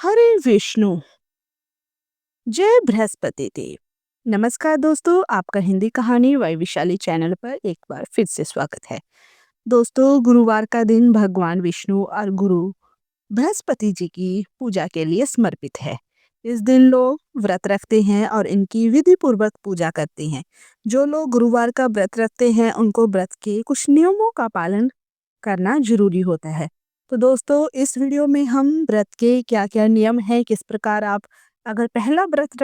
हरे विष्णु, जय बृहस्पति देव। नमस्कार दोस्तों, आपका हिंदी कहानी वैविशाली चैनल पर एक बार फिर से स्वागत है। दोस्तों, गुरुवार का दिन भगवान विष्णु और गुरु बृहस्पति जी की पूजा के लिए समर्पित है। इस दिन लोग व्रत रखते हैं और इनकी विधि पूर्वक पूजा करते हैं। जो लोग गुरुवार का व्रत रखते हैं उनको व्रत के कुछ नियमों का पालन करना जरूरी होता है। तो दोस्तों, इस वीडियो में हम व्रत के क्या क्या नियम हैं, किस प्रकार आप अगर पहला व्रत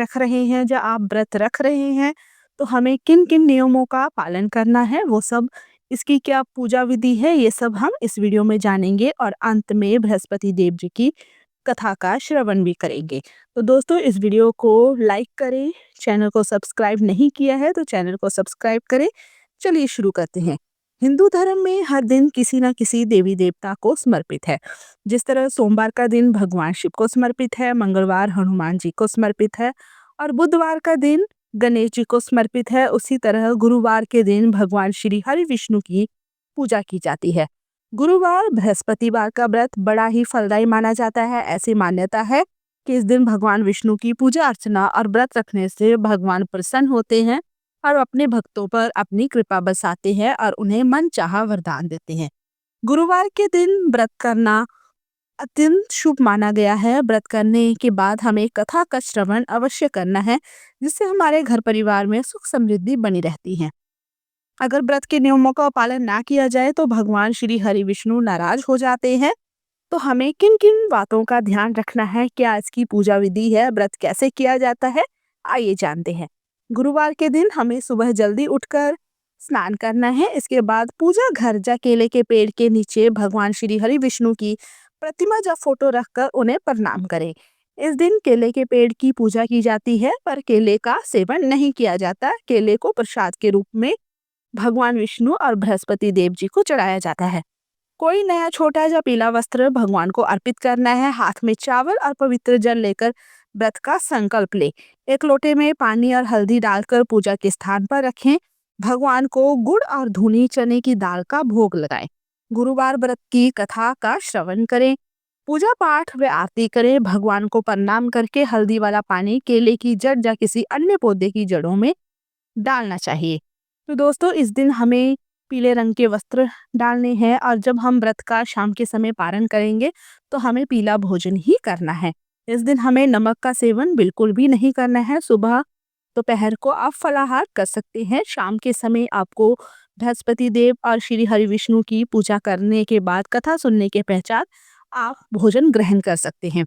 रख रहे हैं या आप व्रत रख रहे हैं तो हमें किन किन नियमों का पालन करना है, वो सब, इसकी क्या पूजा विधि है, ये सब हम इस वीडियो में जानेंगे और अंत में बृहस्पति देव जी की कथा का श्रवण भी करेंगे। तो दोस्तों, इस वीडियो को लाइक करें, चैनल को सब्सक्राइब नहीं किया है तो चैनल को सब्सक्राइब करें। चलिए शुरू करते हैं। हिंदू धर्म में हर दिन किसी न किसी देवी देवता को समर्पित है। जिस तरह सोमवार का दिन भगवान शिव को समर्पित है, मंगलवार हनुमान जी को समर्पित है और बुधवार का दिन गणेश जी को समर्पित है, उसी तरह गुरुवार के दिन भगवान श्री हरि विष्णु की पूजा की जाती है। गुरुवार बृहस्पतिवार का व्रत बड़ा ही फलदायी माना जाता है। ऐसी मान्यता है कि इस दिन भगवान विष्णु की पूजा अर्चना और व्रत रखने से भगवान प्रसन्न होते हैं और अपने भक्तों पर अपनी कृपा बरसाते हैं और उन्हें मनचाहा वरदान देते हैं। गुरुवार के दिन व्रत करना अत्यंत शुभ माना गया है। व्रत करने के बाद हमें कथा का श्रवण अवश्य करना है, जिससे हमारे घर परिवार में सुख समृद्धि बनी रहती है। अगर व्रत के नियमों का पालन ना किया जाए तो भगवान श्री हरि विष्णु नाराज हो जाते हैं। तो हमें किन किन बातों का ध्यान रखना है, क्या इसकी पूजा विधि है, व्रत कैसे किया जाता है, आइए जानते हैं। गुरुवार के दिन हमें सुबह जल्दी उठकर स्नान करना है। इसके बाद पूजा घर या केले के पेड़ के नीचे भगवान श्री हरि विष्णु की प्रतिमा या फोटो रखकर उन्हें प्रणाम करें। इस दिन केले के पेड़ की पूजा की जाती है, पर केले का सेवन नहीं किया जाता। केले को प्रसाद के रूप में भगवान विष्णु और बृहस्पति देव जी को चढ़ाया जाता है। कोई नया छोटा या पीला वस्त्र भगवान को अर्पित करना है। हाथ में चावल और पवित्र जल लेकर व्रत का संकल्प ले। एक लोटे में पानी और हल्दी डालकर पूजा के स्थान पर रखें। भगवान को गुड़ और धुनी चने की दाल का भोग लगाएं। गुरुवार व्रत की कथा का श्रवण करें, पूजा पाठ व आरती करें। भगवान को प्रणाम करके हल्दी वाला पानी केले की जड़ या किसी अन्य पौधे की जड़ों में डालना चाहिए। तो दोस्तों, इस दिन हमें पीले रंग के वस्त्र डालने हैं और जब हम व्रत का शाम के समय पारण करेंगे तो हमें पीला भोजन ही करना है। इस दिन हमें नमक का सेवन बिल्कुल भी नहीं करना है। सुबह दोपहर को आप फलाहार कर सकते हैं। शाम के समय आपको बृहस्पति देव और श्री हरि विष्णु की पूजा करने के बाद कथा सुनने के पश्चात आप भोजन ग्रहण कर सकते हैं।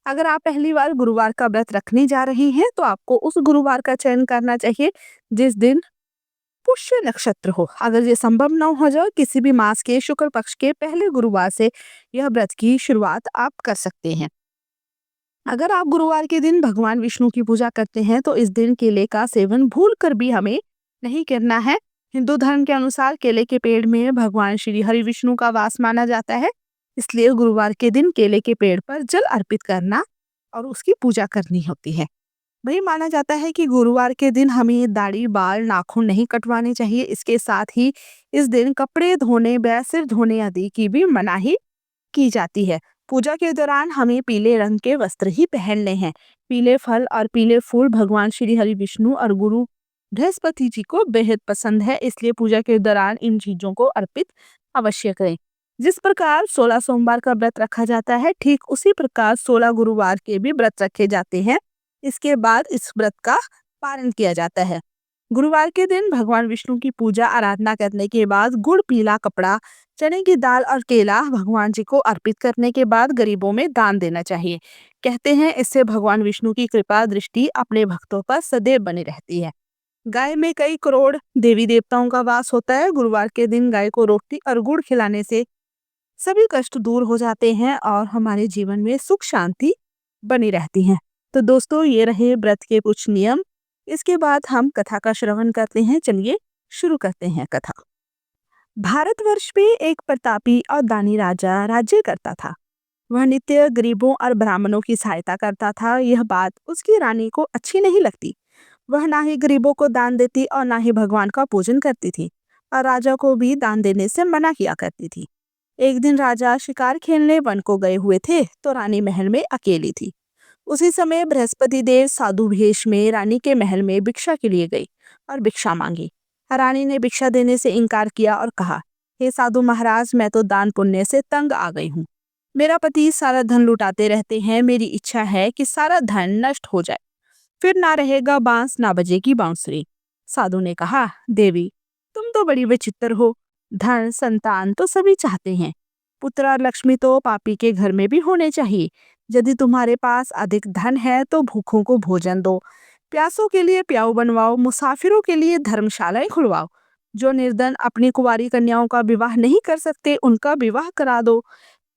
अगर आप पहली बार गुरुवार का व्रत रखने जा रहे हैं तो आपको उस गुरुवार का चयन करना चाहिए जिस दिन पुष्य नक्षत्र हो। अगर ये संभव न हो जाए, किसी भी मास के शुक्ल पक्ष के पहले गुरुवार से यह व्रत की शुरुआत आप कर सकते हैं। अगर आप गुरुवार के दिन भगवान विष्णु की पूजा करते हैं तो इस दिन केले का सेवन भूल कर भी हमें नहीं करना है। हिंदू धर्म के अनुसार केले के पेड़ में भगवान श्री हरि विष्णु का वास माना जाता है, इसलिए गुरुवार के दिन केले के पेड़ पर जल अर्पित करना और उसकी पूजा करनी होती है। वही माना जाता है कि गुरुवार के दिन हमें दाढ़ी, बाल, नाखून नहीं कटवाने चाहिए। इसके साथ ही इस दिन कपड़े धोने व सिर धोने आदि की भी मनाही की जाती है। पूजा के दौरान हमें पीले रंग के वस्त्र ही पहनने हैं। पीले फल और पीले फूल भगवान श्री हरि विष्णु और गुरु बृहस्पति जी को बेहद पसंद है, इसलिए पूजा के दौरान इन चीजों को अर्पित अवश्य करें। जिस प्रकार 16 सोमवार का व्रत रखा जाता है, ठीक उसी प्रकार 16 गुरुवार के भी व्रत रखे जाते हैं। इसके बाद इस व्रत का पारण किया जाता है। गुरुवार के दिन भगवान विष्णु की पूजा आराधना करने के बाद गुड़, पीला कपड़ा, चने की दाल और केला भगवान जी को अर्पित करने के बाद गरीबों में दान देना चाहिए। कहते हैं इससे भगवान विष्णु की कृपा दृष्टि अपने भक्तों पर सदैव बनी रहती है। गाय में कई करोड़ देवी देवताओं का वास होता है। गुरुवार के दिन गाय को रोटी और गुड़ खिलाने से सभी कष्ट दूर हो जाते हैं और हमारे जीवन में सुख शांति बनी रहती है। तो दोस्तों, ये रहे व्रत के कुछ नियम। इसके बाद हम कथा का श्रवण करते हैं। चलिए शुरू करते हैं कथा। भारतवर्ष में एक प्रतापी और दानी राजा राज्य करता था। वह नित्य गरीबों और ब्राह्मणों की सहायता करता था। यह बात उसकी रानी को अच्छी नहीं लगती। वह ना ही गरीबों को दान देती और ना ही भगवान का पूजन करती थी और राजा को भी दान देने से मना किया करती थी। एक दिन राजा शिकार खेलने वन को गए हुए थे तो रानी महल में अकेली थी। उसी समय बृहस्पति देव साधु वेश में रानी के महल में भिक्षा के लिए गई और भिक्षा मांगी। रानी ने भिक्षा देने से इनकार किया और कहा, हे साधु महाराज, मैं तो दान पुण्य से तंग आ गई हूँ। मेरा पति सारा धन लुटाते रहते हैं। मेरी इच्छा है कि सारा धन नष्ट हो जाए, फिर ना रहेगा बांस ना बजेगी बांसुरी। साधु ने कहा, देवी तुम तो बड़ी विचित्र हो। धन संतान तो सभी चाहते हैं, पुत्र और लक्ष्मी तो पापी के घर में भी होने चाहिए। यदि तुम्हारे पास अधिक धन है तो भूखों को भोजन दो, प्यासों के लिए प्याऊ बनवाओ, मुसाफिरों के लिए धर्मशालाएं खुलवाओ। जो निर्धन अपनी कुंवारी कन्याओं का विवाह नहीं कर सकते उनका विवाह करा दो।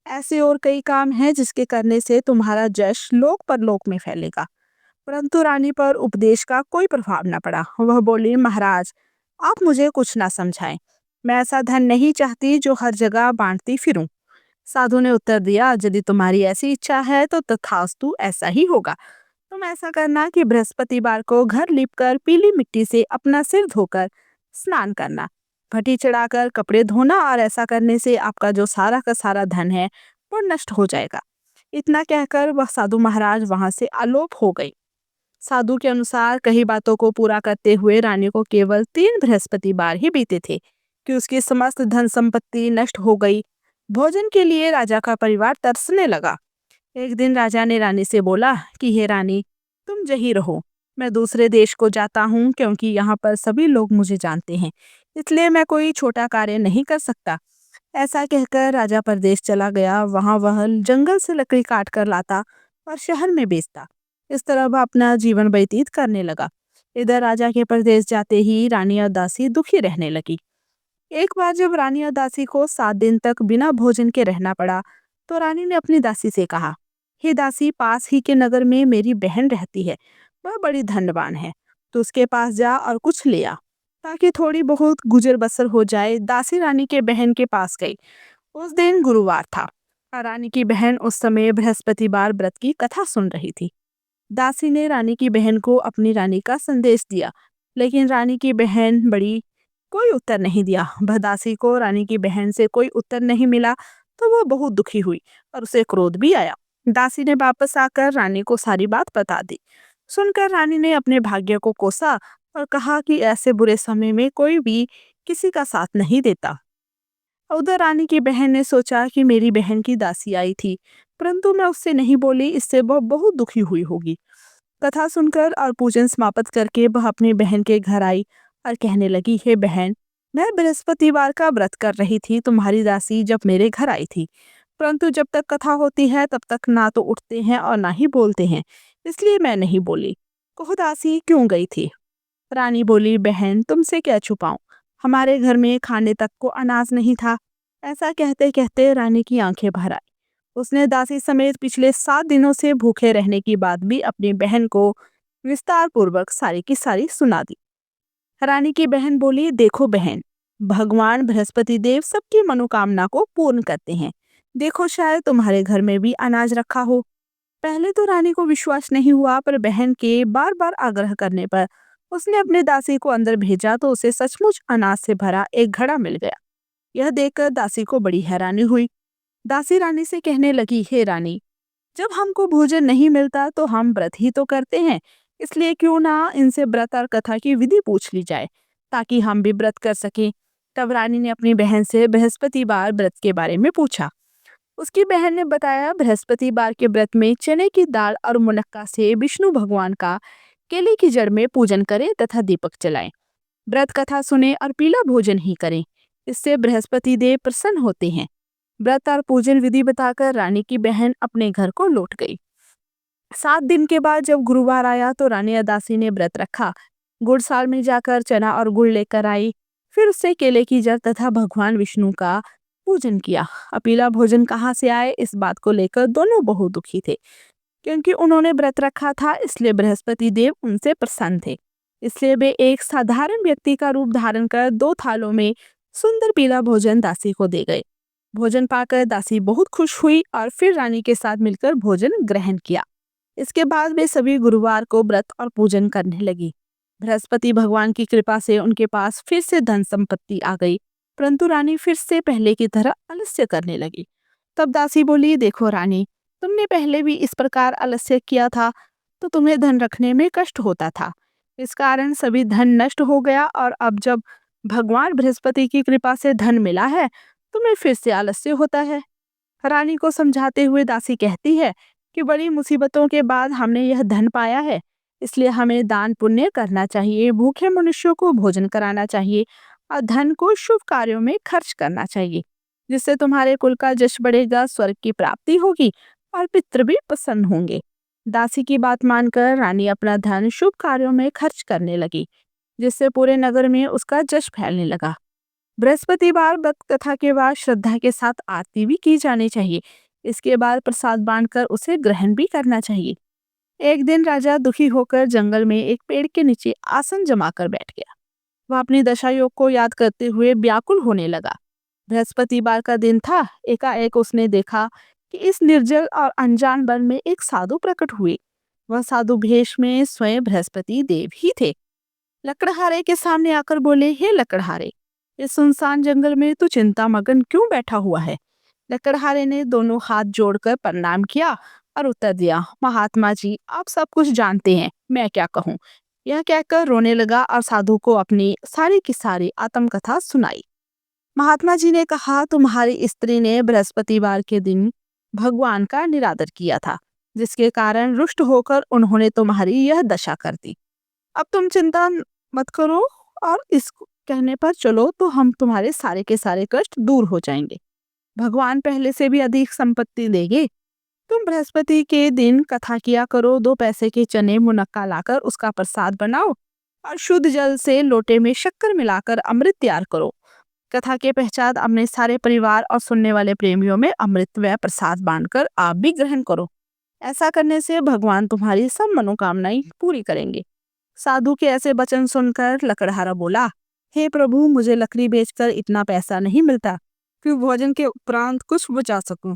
ऐसे और कई काम हैं जिसके करने से तुम्हारा यश लोक परलोक में फैलेगा। परंतु रानी पर उपदेश का कोई प्रभाव न पड़ा। वह बोली, महाराज आप मुझे कुछ ना समझाएं। मैं ऐसा धन नहीं चाहती जो हर जगह बांटती फिरूं। साधु ने उत्तर दिया, यदि तुम्हारी ऐसी इच्छा है तो तथास्तु ऐसा ही होगा। तुम ऐसा करना कि बृहस्पतिवार को घर लीपकर पीली मिट्टी से अपना सिर धोकर स्नान करना, भट्टी चढ़ाकर कपड़े धोना, और ऐसा करने से आपका जो सारा का सारा धन है वो नष्ट हो जाएगा। इतना कहकर वह साधु महाराज वहां से आलोप हो गई। साधु के अनुसार कई बातों को पूरा करते हुए रानी को केवल 3 बृहस्पतिवार ही बीते थे कि उसकी समस्त धन संपत्ति नष्ट हो गई। भोजन के लिए राजा का परिवार तरसने लगा। एक दिन राजा ने रानी से बोला कि हे रानी, तुम यहीं रहो, मैं दूसरे देश को जाता हूँ क्योंकि यहाँ पर सभी लोग मुझे जानते हैं, इसलिए मैं कोई छोटा कार्य नहीं कर सकता। ऐसा कहकर राजा परदेश चला गया। वहां वह जंगल से लकड़ी काट कर लाता और शहर में बेचता। इस तरह वह अपना जीवन व्यतीत करने लगा। इधर राजा के परदेश जाते ही रानी और दासी दुखी रहने लगी। एक बार जब रानी और दासी को 7 दिन तक बिना भोजन के रहना पड़ा तो रानी ने अपनी दासी से कहा, हे दासी, पास ही के नगर में मेरी बहन रहती है, वह बड़ी धनवान है, तो उसके पास जा और कुछ ले आ ताकि थोड़ी बहुत गुजर बसर हो जाए। दासी रानी के बहन के पास गई। उस दिन गुरुवार था और रानी की बहन उस समय बृहस्पतिवार व्रत की कथा सुन रही थी। दासी ने रानी की बहन को अपनी रानी का संदेश दिया, लेकिन रानी की बहन बड़ी कोई उत्तर नहीं दिया। वह दासी को रानी की बहन से कोई उत्तर नहीं मिला तो वह बहुत दुखी हुई और उसे क्रोध भी आया। दासी ने वापस आकर रानी को सारी बात बता दी। सुनकर रानी ने अपने भाग्य को कोसा और कहा कि ऐसे बुरे समय में कोई भी किसी का साथ नहीं देता। उधर रानी की बहन ने सोचा कि मेरी बहन की दासी आई थी, परंतु मैं उससे नहीं बोली, इससे वह बहुत दुखी हुई होगी। कथा सुनकर और पूजन समाप्त करके वह अपनी बहन के घर आई और कहने लगी, हे बहन, मैं बृहस्पतिवार का व्रत कर रही थी। तुम्हारी दासी जब मेरे घर आई थी, परंतु जब तक कथा होती है तब तक ना तो उठते हैं और ना ही बोलते हैं, इसलिए मैं नहीं बोली। कहो दासी क्यों गई थी? रानी बोली, बहन तुमसे क्या छुपाऊं, हमारे घर में खाने तक को अनाज नहीं था। ऐसा कहते कहते रानी की आंखें भर आई। उसने दासी समेत पिछले 7 दिनों से भूखे रहने की बात भी अपनी बहन को विस्तार पूर्वक सारी की सारी सुना दी। रानी की बहन बोली, देखो बहन, भगवान बृहस्पति देव सबकी मनोकामना को पूर्ण करते हैं। देखो शायद तुम्हारे घर में भी अनाज रखा हो। पहले तो रानी को विश्वास नहीं हुआ, पर बहन के बार बार आग्रह करने पर उसने अपने दासी को अंदर भेजा तो उसे सचमुच अनाज से भरा एक घड़ा मिल गया। यह देखकर दासी को बड़ी हैरानी हुई। दासी रानी से कहने लगी, हे रानी, जब हमको भोजन नहीं मिलता तो हम व्रत ही तो करते हैं, इसलिए क्यों ना इनसे व्रत और कथा की विधि पूछ ली जाए ताकि हम भी व्रत कर सकें। तब रानी ने अपनी बहन से बृहस्पतिवार व्रत के बारे में पूछा। उसकी बहन ने बताया, बृहस्पतिवार के व्रत में चने की दाल और मुनक्का से विष्णु भगवान का केले की जड़ में पूजन करें तथा दीपक जलाएं। व्रत कथा सुने और पीला भोजन ही करें, इससे बृहस्पति देव प्रसन्न होते हैं। व्रत और पूजन विधि बताकर रानी की बहन अपने घर को लौट गई। 7 दिन के बाद जब गुरुवार आया तो रानी और दासी ने व्रत रखा। गुड़साल में जाकर चना और गुड़ लेकर आई, फिर उससे केले की जड़ तथा भगवान विष्णु का पूजन किया। पीला भोजन कहाँ से आए, इस बात को लेकर दोनों बहुत दुखी थे, क्योंकि उन्होंने व्रत रखा था, इसलिए बृहस्पति देव उनसे प्रसन्न थे। इसलिए वे एक साधारण व्यक्ति का रूप धारण कर 2 थालों में सुंदर पीला भोजन दासी को दे गए। भोजन पाकर दासी बहुत खुश हुई और फिर रानी के साथ मिलकर भोजन ग्रहण किया। इसके बाद वे सभी गुरुवार को व्रत और पूजन करने लगी। बृहस्पति भगवान की कृपा से उनके पास फिर से धन संपत्ति आ गई परंतु रानी फिर से पहले की तरह आलस्य करने लगी। तब दासी बोली, देखो रानी, तुमने पहले भी इस प्रकार आलस्य किया था तो तुम्हें धन रखने में कष्ट होता था। इस कारण सभी धन नष्ट हो गया और अब जब भगवान बृहस्पति की कृपा से धन मिला है, तुम्हें फिर से आलस्य होता है। रानी को समझाते हुए दासी कहती है कि बड़ी मुसीबतों के बाद हमने यह धन पाया है, इसलिए हमें दान पुण्य करना चाहिए, भूखे मनुष्यों को भोजन कराना चाहिए और धन को शुभ कार्यों में खर्च करना चाहिए, जिससे तुम्हारे कुल का यश बढ़ेगा, स्वर्ग की प्राप्ति होगी और पितृ भी प्रसन्न होंगे। दासी की बात मानकर रानी अपना धन शुभ कार्यों में खर्च करने लगी, जिससे पूरे नगर में उसका जश फैलने लगा। बृहस्पतिवार व्रत कथा के बाद श्रद्धा के साथ आरती भी की जानी चाहिए। इसके बाद प्रसाद बांटकर उसे ग्रहण भी करना चाहिए। एक दिन राजा दुखी होकर जंगल में एक पेड़ के नीचे आसन जमाकर बैठ गया। वह अपनी दशायोग को याद करते हुए व्याकुल होने लगा। बृहस्पतिवार का दिन था। एकाएक उसने देखा कि इस निर्जल और अनजान वन में एक साधु प्रकट हुए। वह साधु भेष में स्वयं बृहस्पति देव ही थे। लकड़हारे के सामने आकर बोले, हे लकड़हारे, इस सुनसान जंगल में तू चिंता मगन क्यों बैठा हुआ है? लकड़हारे ने दोनों हाथ जोड़कर प्रणाम किया और उत्तर दिया, महात्मा जी, आप सब कुछ जानते हैं, मैं क्या कहूँ। यह कहकर रोने लगा और साधु को अपनी सारी की सारी आत्मकथा सुनाई। महात्मा जी ने कहा, तुम्हारी स्त्री ने बृहस्पतिवार के दिन भगवान का निरादर किया था, जिसके कारण रुष्ट होकर उन्होंने तुम्हारी यह दशा कर दी। अब तुम चिंता मत करो और इस कहने पर चलो तो हम तुम्हारे सारे के सारे कष्ट दूर हो जाएंगे। भगवान पहले से भी अधिक संपत्ति देंगे। तुम बृहस्पति के दिन कथा किया करो, 2 पैसे के चने मुनक्का लाकर उसका प्रसाद बनाओ और शुद्ध जल से लोटे में शक्कर मिलाकर अमृत तैयार करो। कथा के पश्चात अपने सारे परिवार और सुनने वाले प्रेमियों में अमृत व प्रसाद बांटकर आप भी ग्रहण करो। ऐसा करने से भगवान तुम्हारी सब मनोकामनाएं पूरी करेंगे। साधु के ऐसे वचन सुनकर लकड़हारा बोला, हे प्रभु, मुझे लकड़ी बेचकर इतना पैसा नहीं मिलता कि भोजन के उपरांत कुछ बचा सकूं।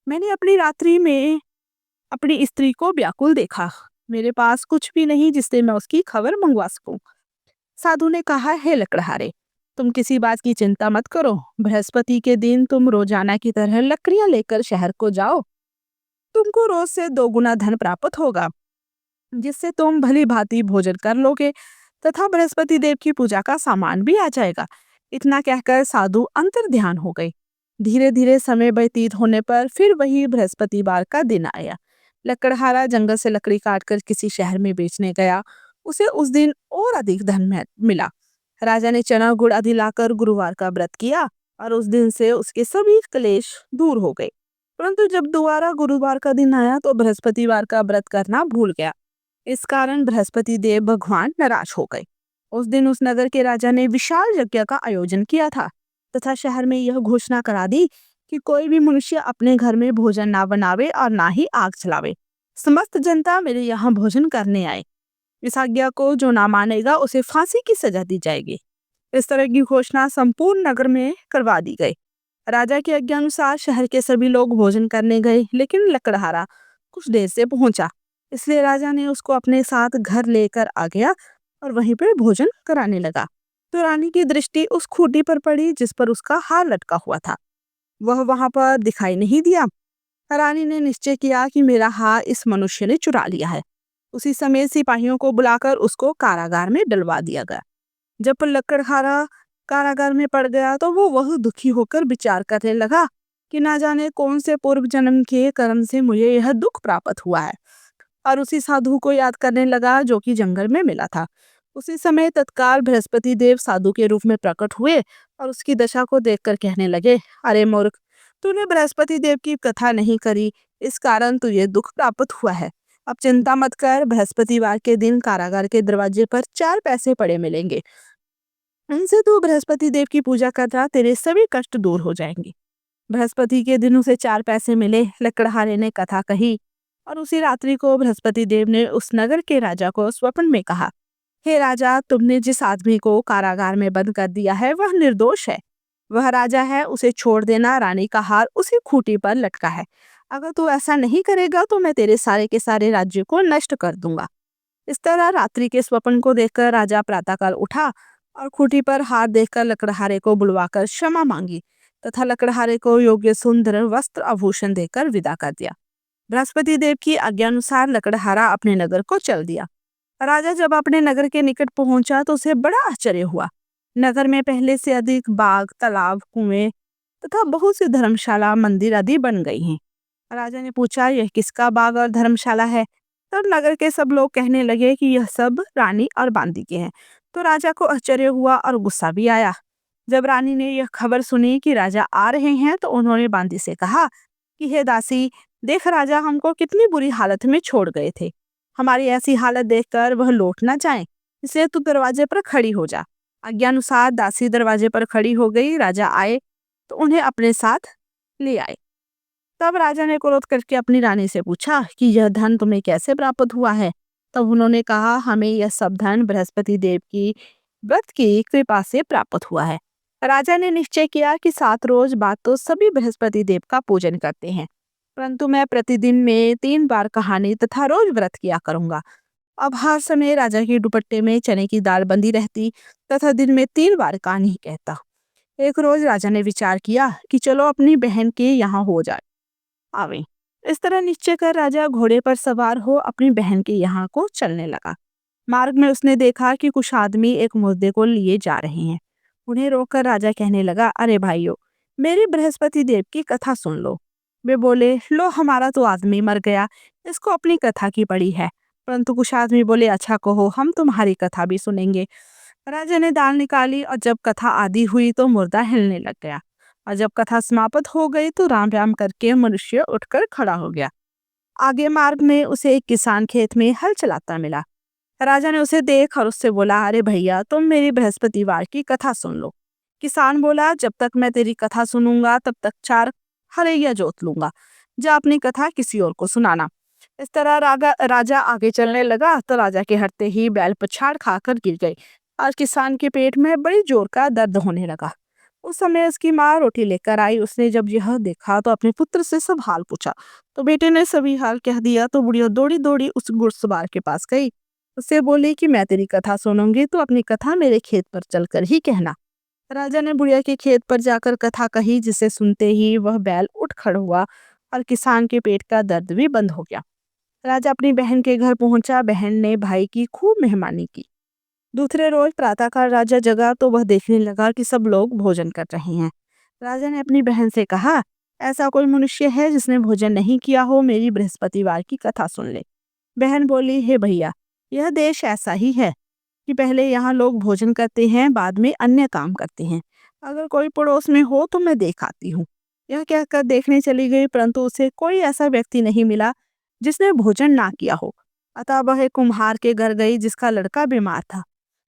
मैंने अपनी रात्रि में अपनी स्त्री को व्याकुल देखा। मेरे पास कुछ भी नहीं जिससे मैं उसकी खबर मंगवा सकूं। साधु ने कहा, हे लकड़हारे, तुम किसी बात की चिंता मत करो। बृहस्पति के दिन तुम रोजाना की तरह लकड़ियां लेकर शहर को जाओ। तुमको रोज से 2 गुना धन प्राप्त होगा, जिससे तुम भली भांति भोजन कर लोगे तथा बृहस्पति देव की पूजा का सामान भी आ जाएगा। इतना कहकर साधु अंतर ध्यान हो गए। धीरे धीरे समय व्यतीत होने पर फिर वही बृहस्पतिवार का दिन आया। लकड़हारा जंगल से लकड़ी काटकर किसी शहर में बेचने गया। उसे उस दिन और अधिक धन मिला। राजा ने चना गुड़ आदि लाकर गुरुवार का व्रत किया और उस दिन से उसके सभी क्लेश दूर हो गए। परंतु जब दोबारा गुरुवार का दिन आया तो बृहस्पतिवार का व्रत करना भूल गया। इस कारण बृहस्पति देव भगवान नाराज हो गए। उस दिन उस नगर के राजा ने विशाल यज्ञ का आयोजन किया था तथा शहर में यह घोषणा करा दी कि कोई भी मनुष्य अपने घर में भोजन ना बनावे और ना ही आग जलावे। समस्त जनता मेरे यहाँ भोजन करने आए। इस आज्ञा को जो ना मानेगा उसे फांसी की सजा दी जाएगी। इस तरह की घोषणा संपूर्ण नगर में करवा दी गई। राजा के आज्ञानुसार शहर के सभी लोग भोजन करने गए, लेकिन लकड़हारा कुछ देर से पहुंचा, इसलिए राजा ने उसको अपने साथ घर लेकर आ गया और वहीं पर भोजन कराने लगा। तो रानी की दृष्टि उस खूंटी पर पड़ी जिस पर उसका हार लटका हुआ था। वह वहां पर दिखाई नहीं दिया। रानी ने निश्चय किया कि मेरा हार इस मनुष्य ने चुरा लिया है। उसी समय सिपाहियों को बुलाकर उसको कारागार में डलवा दिया गया। जब लकड़हारा कारागार में पड़ गया तो वह दुखी होकर विचार करने लगा कि ना जाने कौन से पूर्व जन्म के कर्म से मुझे यह दुख प्राप्त हुआ है, और उसी साधु को याद करने लगा जो कि जंगल में मिला था। उसी समय तत्काल बृहस्पति देव साधु के रूप में प्रकट हुए और उसकी दशा को देखकर कहने लगे, अरे मूर्ख, तूने बृहस्पति देव की कथा नहीं करी, इस कारण तुझे दुख प्राप्त हुआ है। अब चिंता मत कर, बृहस्पतिवार के दिन कारागार के दरवाजे पर 4 पैसे पड़े मिलेंगे। इनसे तू बृहस्पति देव की पूजा करना, तेरे सभी कष्ट दूर हो जाएंगे। बृहस्पति के दिन उसे 4 पैसे मिले। लकड़हारे ने कथा कही और उसी रात्रि को बृहस्पति देव ने उस नगर के राजा को स्वप्न में कहा, हे राजा, तुमने जिस आदमी को कारागार में बंद कर दिया है वह निर्दोष है। वह राजा है, उसे छोड़ देना। रानी का हार उसी खूंटी पर लटका है। अगर तू ऐसा नहीं करेगा तो मैं तेरे सारे के सारे राज्य को नष्ट कर दूंगा। इस तरह रात्रि के स्वप्न को देखकर राजा प्रातःकाल उठा और खूंटी पर हाथ देखकर लकड़हारे को बुलवाकर क्षमा मांगी तथा लकड़हारे को योग्य सुंदर वस्त्र आभूषण देकर विदा कर दिया। बृहस्पति देव की आज्ञानुसार लकड़हारा अपने नगर को चल दिया। राजा जब अपने नगर के निकट पहुंचा तो उसे बड़ा आश्चर्य हुआ। नगर में पहले से अधिक बाग, तालाब, कुएं तथा बहुत सी धर्मशाला, मंदिर आदि बन गई हैं। राजा ने पूछा, यह किसका बाग और धर्मशाला है? तब नगर के सब लोग कहने लगे कि यह सब रानी और बांदी के हैं। तो राजा को आश्चर्य हुआ और गुस्सा भी आया। जब रानी ने यह खबर सुनी कि राजा आ रहे हैं तो उन्होंने बांदी से कहा कि हे दासी, देख राजा हमको कितनी बुरी हालत में छोड़ गए थे। हमारी ऐसी हालत देखकर वह लौट ना जाए, इसलिए तू दरवाजे पर खड़ी हो जा। आज्ञानुसार दासी दरवाजे पर खड़ी हो गई। राजा आए तो उन्हें अपने साथ ले आए। तब राजा ने क्रोध करके अपनी रानी से पूछा कि यह धन तुम्हें कैसे प्राप्त हुआ है? तब उन्होंने कहा, हमें यह सब धन बृहस्पति देव की व्रत की कृपा से प्राप्त हुआ है। राजा ने निश्चय किया कि 7 रोज बाद तो सभी बृहस्पति देव का पूजन करते हैं, परंतु मैं प्रतिदिन में 3 बार कहानी तथा रोज व्रत किया करूंगा। अब हर समय राजा के दुपट्टे में चने की दाल बंदी रहती तथा दिन में 3 बार कहानी कहता। एक रोज राजा ने विचार किया कि चलो अपनी बहन के यहाँ हो जाए आवे। इस तरह निश्चय कर राजा घोड़े पर सवार हो अपनी बहन के यहाँ को चलने लगा। मार्ग में उसने देखा कि कुछ आदमी एक मुर्दे को लिए जा रहे हैं। उन्हें रोककर राजा कहने लगा, अरे भाइयों, मेरी बृहस्पति देव की कथा सुन लो। वे बोले, लो हमारा तो आदमी मर गया, इसको अपनी कथा की पड़ी है। परंतु कुछ आदमी बोले, अच्छा कहो, हम तुम्हारी कथा भी सुनेंगे। राजा ने दाल निकाली और जब कथा आदि हुई तो मुर्दा हिलने लग गया। और जब कथा समाप्त हो गई तो राम राम करके मनुष्य उठकर खड़ा हो गया। आगे मार्ग में उसे एक किसान खेत में हल चलाता मिला। राजा ने उसे देख और उससे बोला, अरे भैया, तुम मेरी बृहस्पतिवार की कथा सुन लो। किसान बोला, जब तक मैं तेरी कथा सुनूंगा तब तक 4 हरैया जोत लूंगा। जा अपनी कथा किसी और को सुनाना। इस तरह राजा आगे चलने लगा तो राजा के हटते ही बैल पछाड़ खाकर गिर गई और किसान के पेट में बड़ी जोर का दर्द होने लगा। उस समय उसकी माँ रोटी लेकर आई। उसने जब यह देखा तो अपने पुत्र से सब हाल पूछा। तो बेटे ने सभी हाल कह दिया। तो बुढ़िया दौड़ी दौड़ी उस घुड़सवार के पास गई। उससे बोली कि मैं तेरी कथा सुनूंगी तो अपनी कथा मेरे खेत पर चलकर ही कहना। राजा ने बुढ़िया के खेत पर जाकर कथा कही, जिसे सुनते ही वह बैल उठ खड़ा हुआ और किसान के पेट का दर्द भी बंद हो गया। राजा अपनी बहन के घर पहुंचा। बहन ने भाई की खूब मेहमानी की। दूसरे रोज प्रातःकाल राजा जगा तो वह देखने लगा कि सब लोग भोजन कर रहे हैं। राजा ने अपनी बहन से कहा, ऐसा कोई मनुष्य है जिसने भोजन नहीं किया हो? मेरी बृहस्पतिवार की कथा सुन ले। बहन बोली, हे भैया, यह देश ऐसा ही है कि पहले यहाँ लोग भोजन करते हैं, बाद में अन्य काम करते हैं। अगर कोई पड़ोस में हो तो मैं देख आती हूँ। यह कहकर देखने चली गई, परंतु उसे कोई ऐसा व्यक्ति नहीं मिला जिसने भोजन ना किया हो। अतः वह एक कुम्हार के घर गई जिसका लड़का बीमार था।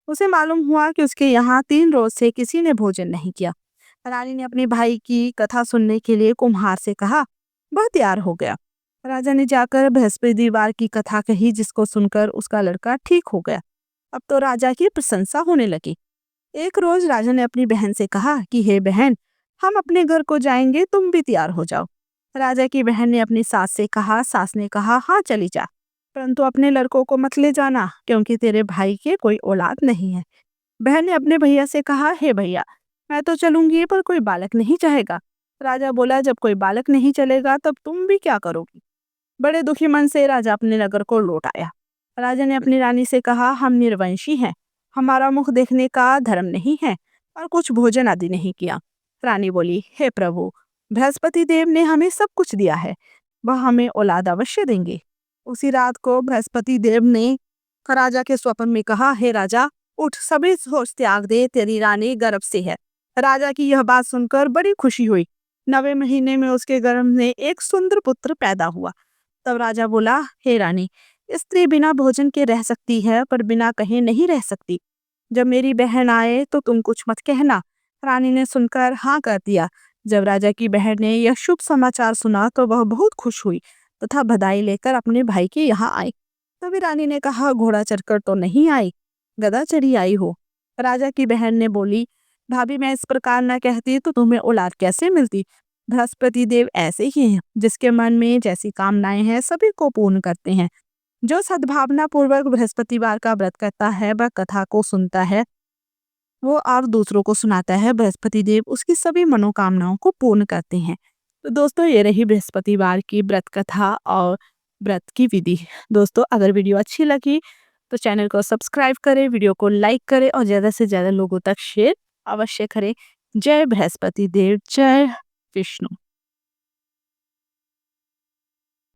उसे मालूम हुआ कि उसके यहाँ 3 रोज से किसी ने भोजन नहीं किया। रानी ने अपने भाई की कथा सुनने के लिए कुम्हार से कहा। वह तैयार हो गया। राजा ने जाकर बृहस्पतिवार की कथा कही, जिसको सुनकर उसका लड़का ठीक हो गया। अब तो राजा की प्रशंसा होने लगी। एक रोज राजा ने अपनी बहन से कहा कि हे बहन, हम अपने घर को जाएंगे, तुम भी तैयार हो जाओ। राजा की बहन ने अपनी सास से कहा। सास ने कहा, हाँ चली जा, परंतु अपने लड़कों को मत ले जाना, क्योंकि तेरे भाई के कोई औलाद नहीं है। बहन ने अपने भैया से कहा, हे भैया, मैं तो चलूंगी पर कोई बालक नहीं चाहेगा। राजा बोला, जब कोई बालक नहीं चलेगा तब तुम भी क्या करोगी? बड़े दुखी मन से राजा अपने नगर को लौट आया। राजा ने अपनी रानी से कहा, हम निर्वंशी हैं, हमारा मुख देखने का धर्म नहीं है और कुछ भोजन आदि नहीं किया। रानी बोली, हे प्रभु, बृहस्पति देव ने हमें सब कुछ दिया है, वह हमें औलाद अवश्य देंगे। उसी रात को बृहस्पति देव ने राजा के स्वप्न में कहा, हे राजा, उठ, सभी सोच त्याग दे, तेरी रानी गर्भ से है। राजा की यह बात सुनकर बड़ी खुशी हुई। 9वें महीने में उसके गर्भ में एक सुंदर पुत्र पैदा हुआ। तब राजा बोला, हे रानी, स्त्री बिना भोजन के रह सकती है पर बिना कहे नहीं रह सकती। जब मेरी बहन आए तो तुम कुछ मत कहना। रानी ने सुनकर हाँ कर दिया। जब राजा की बहन ने यह शुभ समाचार सुना तो वह बहुत खुश हुई तथा बधाई लेकर अपने भाई के यहाँ आई। तभी रानी ने कहा, घोड़ा चढ़कर तो नहीं आई, गधा चढ़ी आई हो। राजा की बहन ने बोली, भाभी, मैं इस प्रकार न कहती तो तुम्हें औलाद कैसे मिलती? बृहस्पति देव ऐसे ही हैं, जिसके मन में जैसी कामनाएं हैं सभी को पूर्ण करते हैं। जो सद्भावना पूर्वक बृहस्पतिवार का व्रत करता है वह कथा को सुनता है वो और दूसरों को सुनाता है, बृहस्पति देव उसकी सभी मनोकामनाओं को पूर्ण करते हैं। तो दोस्तों ये रही बृहस्पतिवार की व्रत कथा और व्रत की विधि। दोस्तों अगर वीडियो अच्छी लगी तो चैनल को सब्सक्राइब करें, वीडियो को लाइक करें और ज़्यादा से ज़्यादा लोगों तक शेयर अवश्य करें। जय बृहस्पति देव, जय विष्णु।